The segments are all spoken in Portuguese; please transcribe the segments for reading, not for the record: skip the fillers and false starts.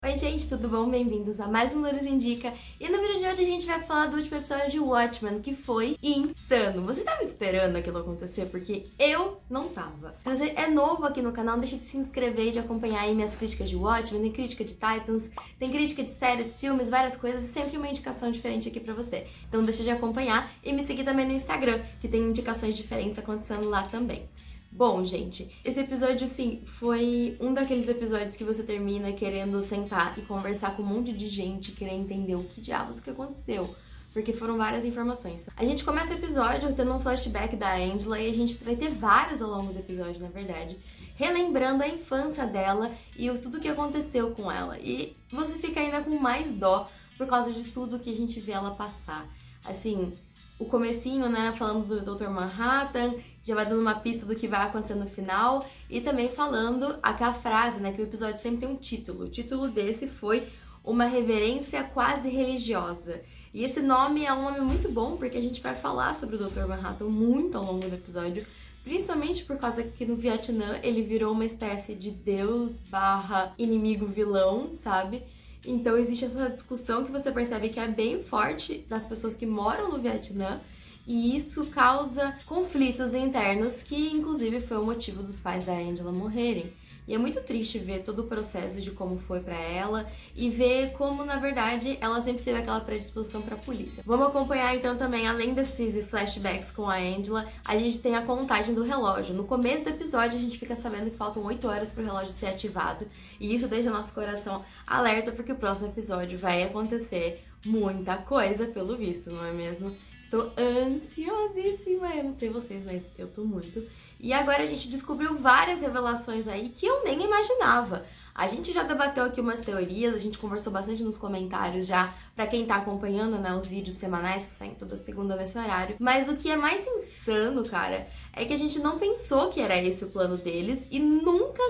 Oi gente, tudo bom? Bem-vindos a mais um Loures Indica. E no vídeo de hoje a gente vai falar do último episódio de Watchmen, que foi insano. Você tava esperando aquilo acontecer? Porque eu não tava. Se você é novo aqui no canal, não deixa de se inscrever e de acompanhar aí minhas críticas de Watchmen, tem crítica de Titans, tem crítica de séries, filmes, várias coisas, e sempre uma indicação diferente aqui pra você. Então deixa de acompanhar e me seguir também no Instagram, que tem indicações diferentes acontecendo lá também. Bom, gente, esse episódio, sim, foi um daqueles episódios que você termina querendo sentar e conversar com um monte de gente, querer entender o que diabos que aconteceu, porque foram várias informações. A gente começa o episódio tendo um flashback da Angela e a gente vai ter vários ao longo do episódio, na verdade, relembrando a infância dela e tudo que aconteceu com ela. E você fica ainda com mais dó por causa de tudo que a gente vê ela passar. Assim, o comecinho, né, falando do Dr. Manhattan, já vai dando uma pista do que vai acontecer no final, e também falando aquela frase, né, que o episódio sempre tem um título. O título desse foi Uma Reverência Quase Religiosa. E esse nome é um nome muito bom, porque a gente vai falar sobre o Dr. Manhattan muito ao longo do episódio, principalmente por causa que no Vietnã ele virou uma espécie de deus / inimigo vilão, sabe? Então existe essa discussão que você percebe que é bem forte das pessoas que moram no Vietnã, e isso causa conflitos internos, que inclusive foi o motivo dos pais da Angela morrerem. E é muito triste ver todo o processo de como foi pra ela e ver como, na verdade, ela sempre teve aquela predisposição pra polícia. Vamos acompanhar então também, além desses flashbacks com a Angela, a gente tem a contagem do relógio. No começo do episódio a gente fica sabendo que faltam 8 horas pro relógio ser ativado, e isso deixa nosso coração alerta porque o próximo episódio vai acontecer muita coisa, pelo visto, não é mesmo? Estou ansiosíssima, eu não sei vocês, mas eu tô muito. E agora a gente descobriu várias revelações aí que eu nem imaginava. A gente já debateu aqui umas teorias, a gente conversou bastante nos comentários já, pra quem tá acompanhando, né, os vídeos semanais que saem toda segunda nesse horário. Mas o que é mais insano, cara, é que a gente não pensou que era esse o plano deles e nunca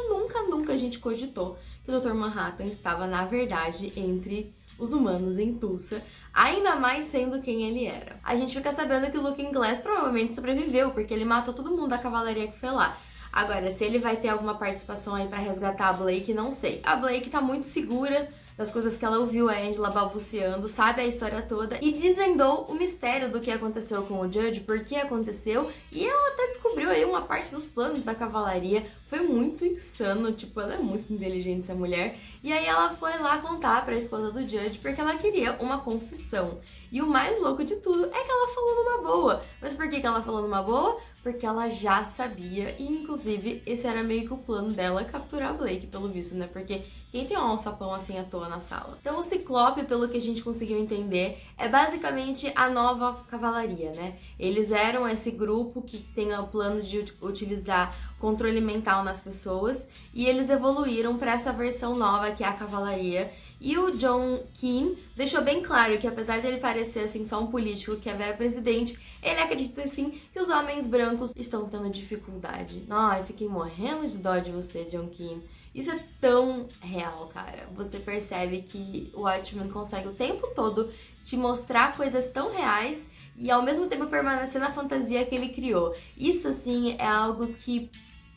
a gente cogitou que o Dr. Manhattan estava, na verdade, entre os humanos em Tulsa, ainda mais sendo quem ele era. A gente fica sabendo que o Looking Glass provavelmente sobreviveu, porque ele matou todo mundo da cavalaria que foi lá. Agora, se ele vai ter alguma participação aí pra resgatar a Blake, não sei. A Blake tá muito segura das coisas que ela ouviu a Angela balbuciando, sabe a história toda e desvendou o mistério do que aconteceu com o Judge, por que aconteceu, e ela até descobriu aí uma parte dos planos da cavalaria. Foi muito insano, tipo, ela é muito inteligente, essa mulher. E aí ela foi lá contar pra esposa do Judge porque ela queria uma confissão. E o mais louco de tudo é que ela falou numa boa. Mas por que ela falou numa boa? Porque ela já sabia, e inclusive esse era meio que o plano dela, capturar a Blake, pelo visto, né? Porque quem tem um alçapão assim à toa na sala? Então o Ciclope, pelo que a gente conseguiu entender, é basicamente a nova cavalaria, né? Eles eram esse grupo que tem o plano de utilizar controle mental nas pessoas, e eles evoluíram para essa versão nova que é a cavalaria. E o John Keane deixou bem claro que, apesar dele parecer assim só um político que era presidente, ele acredita sim que os homens brancos estão tendo dificuldade. Ai, fiquei morrendo de dó de você, John Keane. Isso é tão real, cara. Você percebe que o Watchmen consegue o tempo todo te mostrar coisas tão reais e ao mesmo tempo permanecer na fantasia que ele criou. Isso, assim, é algo que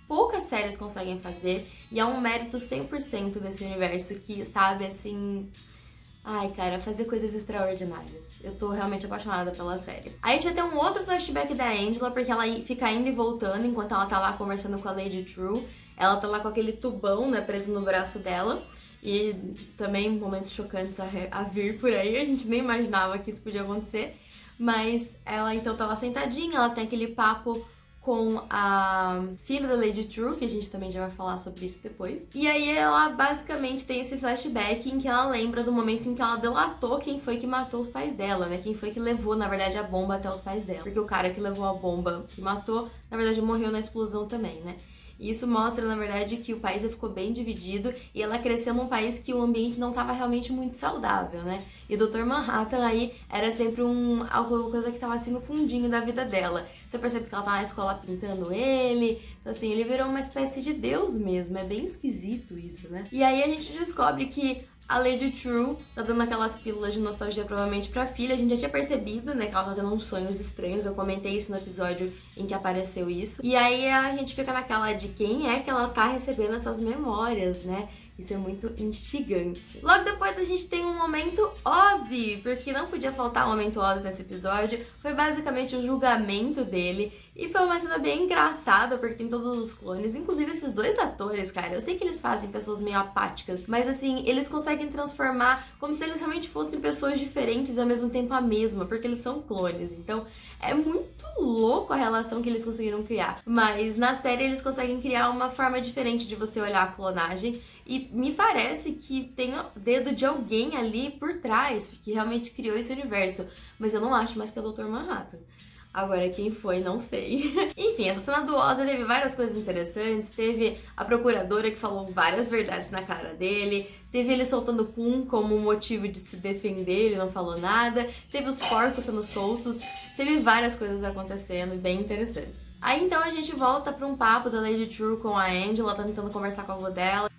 poucas séries conseguem fazer, e é um mérito 100% desse universo que, sabe, assim... Ai, cara, fazer coisas extraordinárias. Eu tô realmente apaixonada pela série. Aí a gente vai ter um outro flashback da Angela, porque ela fica indo e voltando enquanto ela tá lá conversando com a Lady True. Ela tá lá com aquele tubão, né, preso no braço dela. E também momentos chocantes a vir por aí. A gente nem imaginava que isso podia acontecer. Mas ela então tá lá sentadinha, ela tem aquele papo com a filha da Lady True, que a gente também já vai falar sobre isso depois. E aí ela basicamente tem esse flashback em que ela lembra do momento em que ela delatou quem foi que matou os pais dela, né? Quem foi que levou, na verdade, a bomba até os pais dela. Porque o cara que levou a bomba que matou, na verdade, morreu na explosão também, né? E isso mostra, na verdade, que o país ficou bem dividido e ela cresceu num país que o ambiente não estava realmente muito saudável, né? E o Dr. Manhattan aí era sempre alguma coisa que estava assim no fundinho da vida dela. Você percebe que ela tá na escola pintando ele, então assim, ele virou uma espécie de deus mesmo, é bem esquisito isso, né? E aí a gente descobre que a Lady True tá dando aquelas pílulas de nostalgia provavelmente pra filha. A gente já tinha percebido, né, que ela tá tendo uns sonhos estranhos. Eu comentei isso no episódio em que apareceu isso. E aí a gente fica naquela de quem é que ela tá recebendo essas memórias, né? Isso é muito instigante. Logo depois a gente tem um momento Ozzy, porque não podia faltar um momento Ozzy nesse episódio. Foi basicamente o julgamento dele. E foi uma cena bem engraçada, porque tem todos os clones, inclusive esses dois atores, cara. Eu sei que eles fazem pessoas meio apáticas, mas assim, eles conseguem transformar como se eles realmente fossem pessoas diferentes e ao mesmo tempo a mesma, porque eles são clones. Então é muito louco a relação que eles conseguiram criar. Mas na série eles conseguem criar uma forma diferente de você olhar a clonagem. E me parece que tem o dedo de alguém ali por trás, que realmente criou esse universo. Mas eu não acho mais que é o Dr. Manhattan. Agora, quem foi, não sei. Enfim, essa cena do Ozzy teve várias coisas interessantes. Teve a procuradora que falou várias verdades na cara dele. Teve ele soltando pum como motivo de se defender, ele não falou nada. Teve os porcos sendo soltos. Teve várias coisas acontecendo, bem interessantes. Aí, então, a gente volta pra um papo da Lady True com a Angela. Tá tentando conversar com a avó dela.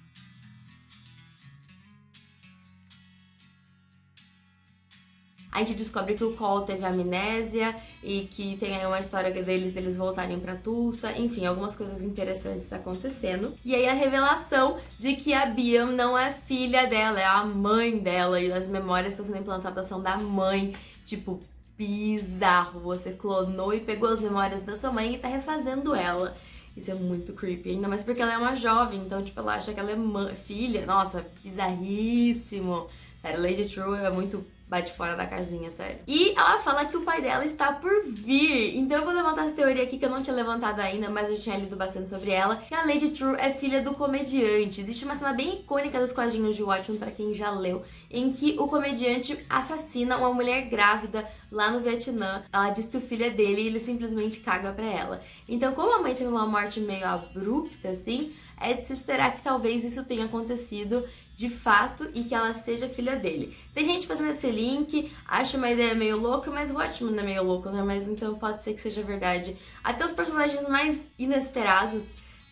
A gente descobre que o Cole teve amnésia e que tem aí uma história deles voltarem pra Tulsa. Enfim, algumas coisas interessantes acontecendo. E aí a revelação de que a Biam não é filha dela, é a mãe dela. E as memórias que estão sendo implantadas são da mãe. Tipo, bizarro. Você clonou e pegou as memórias da sua mãe e tá refazendo ela. Isso é muito creepy, ainda mais porque ela é uma jovem. Então, tipo, ela acha que ela é filha. Nossa, bizarríssimo. Sério, Lady True é muito... bate fora da casinha, sério. E ela fala que o pai dela está por vir. Então eu vou levantar essa teoria aqui que eu não tinha levantado ainda, mas eu tinha lido bastante sobre ela. Que a Lady True é filha do comediante. Existe uma cena bem icônica dos quadrinhos de Watchmen, pra quem já leu, em que o comediante assassina uma mulher grávida lá no Vietnã. Ela diz que o filho é dele e ele simplesmente caga pra ela. Então, como a mãe teve uma morte meio abrupta, assim, é de se esperar que talvez isso tenha acontecido de fato e que ela seja filha dele. Tem gente fazendo esse link, acha uma ideia meio louca, mas o Watchmen é meio louco, né? Mas então pode ser que seja verdade. Até os personagens mais inesperados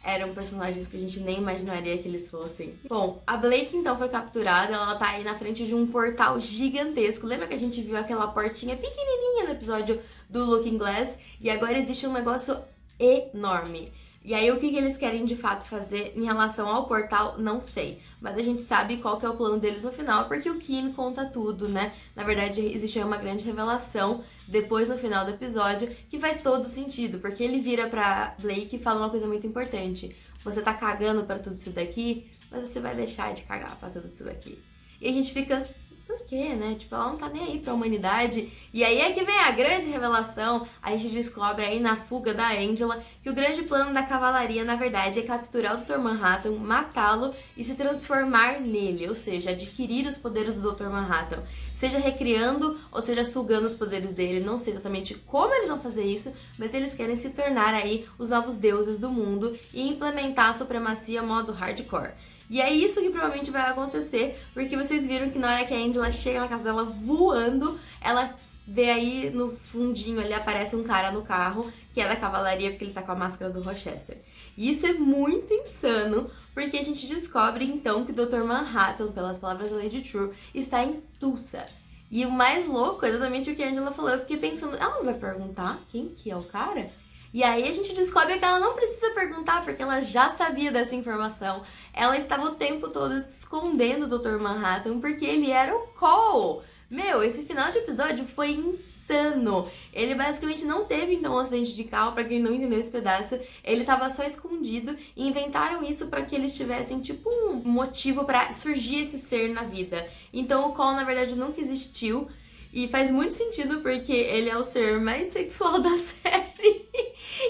eram personagens que a gente nem imaginaria que eles fossem. Bom, a Blake então foi capturada, ela tá aí na frente de um portal gigantesco. Lembra que a gente viu aquela portinha pequenininha no episódio do Looking Glass? E agora existe um negócio enorme. E aí o que eles querem de fato fazer em relação ao portal, não sei. Mas a gente sabe qual que é o plano deles no final, porque o Keane conta tudo, né? Na verdade, existe uma grande revelação depois no final do episódio, que faz todo sentido, porque ele vira pra Blake e fala uma coisa muito importante. Você tá cagando pra tudo isso daqui, mas você vai deixar de cagar pra tudo isso daqui. E a gente fica... por quê, né? Tipo, ela não tá nem aí pra humanidade. E aí é que vem a grande revelação. A gente descobre aí na fuga da Angela que o grande plano da cavalaria, na verdade, é capturar o Dr. Manhattan, matá-lo e se transformar nele. Ou seja, adquirir os poderes do Dr. Manhattan. Seja recriando ou seja sugando os poderes dele. Não sei exatamente como eles vão fazer isso, mas eles querem se tornar aí os novos deuses do mundo e implementar a supremacia modo hardcore. E é isso que provavelmente vai acontecer, porque vocês viram que na hora que a Angela chega na casa dela voando, ela vê aí no fundinho ali, aparece um cara no carro, que é da cavalaria, porque ele tá com a máscara do Rochester. E isso é muito insano, porque a gente descobre então que o Dr. Manhattan, pelas palavras da Lady True, está em Tulsa. E o mais louco é exatamente o que a Angela falou. Eu fiquei pensando, ela não vai perguntar quem que é o cara? E aí a gente descobre que ela não precisa perguntar, porque ela já sabia dessa informação. Ela estava o tempo todo escondendo o Dr. Manhattan, porque ele era o Cole. Meu, esse final de episódio foi insano. Ele basicamente não teve, então, um acidente de carro, pra quem não entendeu esse pedaço. Ele tava só escondido e inventaram isso pra que eles tivessem, tipo, um motivo pra surgir esse ser na vida. Então o Cole, na verdade, nunca existiu. E faz muito sentido porque ele é o ser mais sexual da série.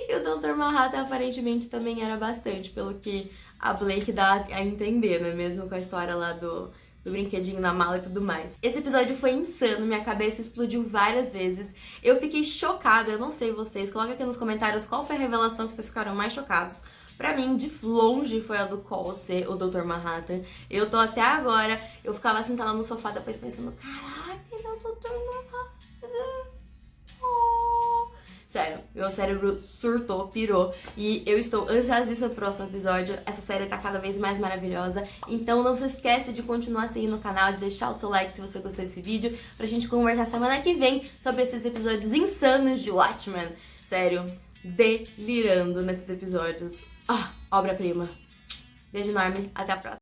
E o Dr. Manhattan aparentemente também era bastante, pelo que a Blake dá a entender, né? Mesmo com a história lá do brinquedinho na mala e tudo mais. Esse episódio foi insano, minha cabeça explodiu várias vezes. Eu fiquei chocada, eu não sei vocês. Coloca aqui nos comentários qual foi a revelação que vocês ficaram mais chocados. Pra mim, de longe, foi a do Cole ser o Dr. Manhattan. Eu tô até agora, eu ficava sentada no sofá depois pensando, caraca, ele é o Dr. Manhattan. Oh. Sério, meu cérebro surtou, pirou. E eu estou ansiosíssima pro próximo episódio. Essa série tá cada vez mais maravilhosa. Então não se esquece de continuar seguindo o canal, de deixar o seu like se você gostou desse vídeo, pra gente conversar semana que vem sobre esses episódios insanos de Watchmen. Sério, delirando nesses episódios. Obra-prima. Beijo enorme, até a próxima.